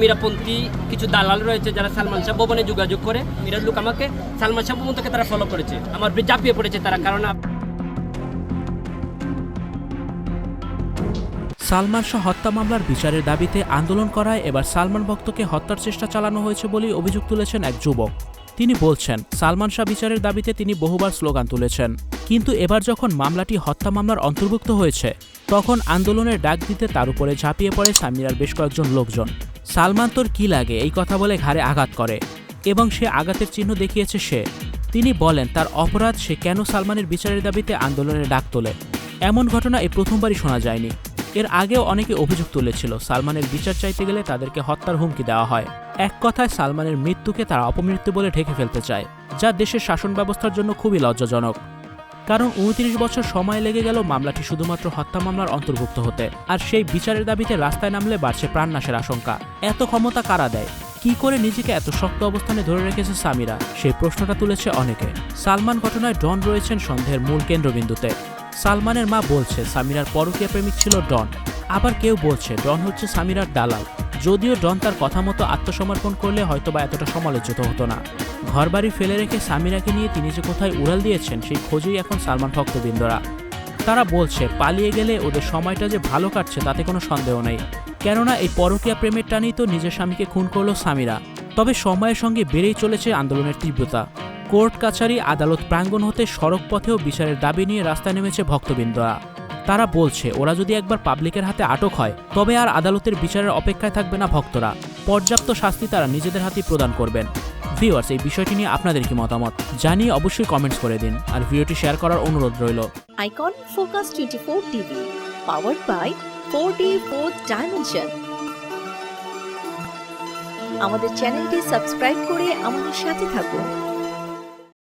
মীরাপন্থী কিছু দালাল রয়েছে যারা সালমান শাহ ভবনে যোগাযোগ করে মীরার লোক আমাকে সালমান শাহ ভবন থেকে তারা ফলো করেছে, আমার ঝাঁপিয়ে পড়েছে তারা। কারণ সালমান শাহ হত্যা মামলার বিচারের দাবিতে আন্দোলন করায় এবার সালমান ভক্তকে হত্যার চেষ্টা চালানো হয়েছে বলেই অভিযোগ তুলেছেন এক যুবক। তিনি বলছেন, সালমান শাহ বিচারের দাবিতে তিনি বহুবার স্লোগান তুলেছেন, কিন্তু এবার যখন মামলাটি হত্যা মামলার অন্তর্ভুক্ত হয়েছে তখন আন্দোলনের ডাক দিতে তার উপরে ঝাঁপিয়ে পড়ে সামিরার বেশ কয়েকজন লোকজন। সালমান তোর কি লাগে এই কথা বলে ঘাড়ে আঘাত করে এবং সে আঘাতের চিহ্ন দেখিয়েছে সে। তিনি বলেন তার অপরাধ সে কেন সালমানের বিচারের দাবিতে আন্দোলনের ডাক তোলে। এমন ঘটনা এই প্রথমবারই শোনা যায়নি। এর আগেও অনেকে অভিযোগ তুলেছিল সালমানের বিচার চাইতে গেলে তাদেরকে হত্যার হুমকি দেওয়া হয়। এক কথায় সালমানের মৃত্যুকে তারা অপমৃত্যু বলে ঢেকে ফেলতে চায়, যা দেশের শাসন ব্যবস্থার জন্য খুবই লজ্জাজনক। কারণ ২৯ বছর সময় লেগে গেল মামলাটি শুধুমাত্র হত্যা মামলার অন্তর্ভুক্ত হতে, আর সেই বিচারের দাবিতে রাস্তায় নামলে বাড়ছে প্রাণনাশের আশঙ্কা। এত ক্ষমতা কারা দেয়? কি করে নিজেকে এত শক্ত অবস্থানে ধরে রেখেছে সামিরা, সেই প্রশ্নটা তুলেছে অনেকে। সালমান ঘটনায় ডন রয়েছেন সন্দেহের মূল কেন্দ্রবিন্দুতে। সালমানের মা বলছে সামিরার পরকীয়া প্রেমিক ছিল ডন, আবার কেউ বলছে ডন হচ্ছে সামিরার দালাল। যদিও ডন তার কথা মতো আত্মসমর্পণ করলে হয়তোবা এতটা সমালোচিত হতো না। ঘরবাড়ি ফেলে রেখে সামিরাকে নিয়ে তিনি যে কোথায় উড়াল দিয়েছেন সেই খোঁজেই এখন সালমান ভক্তবৃন্দরা। তারা বলছে পালিয়ে গেলে ওদের সময়টা যে ভালো কাটছে তাতে কোনো সন্দেহ নেই, কেননা এই পরকীয়া প্রেমের টানেই তো নিজের স্বামীকে খুন করল সামিরা। তবে সময়ের সঙ্গে বেড়েই চলেছে আন্দোলনের তীব্রতা। কোর্ট কাছারি, আদালত প্রাঙ্গণ হতে সড়ক পথেও বিচারের দাবি নিয়ে রাস্তায় নেমেছে ভক্তবৃন্দরা। তারা বলছে ওরা যদি একবার পাবলিকের হাতে আটক হয় তবে আর আদালতের বিচারের অপেক্ষায় থাকবে না ভক্তরা, পর্যাপ্ত শাস্তি তারা নিজেদের হাতেই প্রদান করবেন। ভিউয়ার্স, এই বিষয়টি নিয়ে আপনাদের কি মতামত জানিয়ে অবশ্যই কমেন্টস করে দিন, আর ভিডিওটি শেয়ার করার অনুরোধ রইল। Icon focus 24 TV, powered by 4D Fourth Dimension। আমাদের চ্যানেলটি সাবস্ক্রাইব করে আমাদের সাথে থাকুন।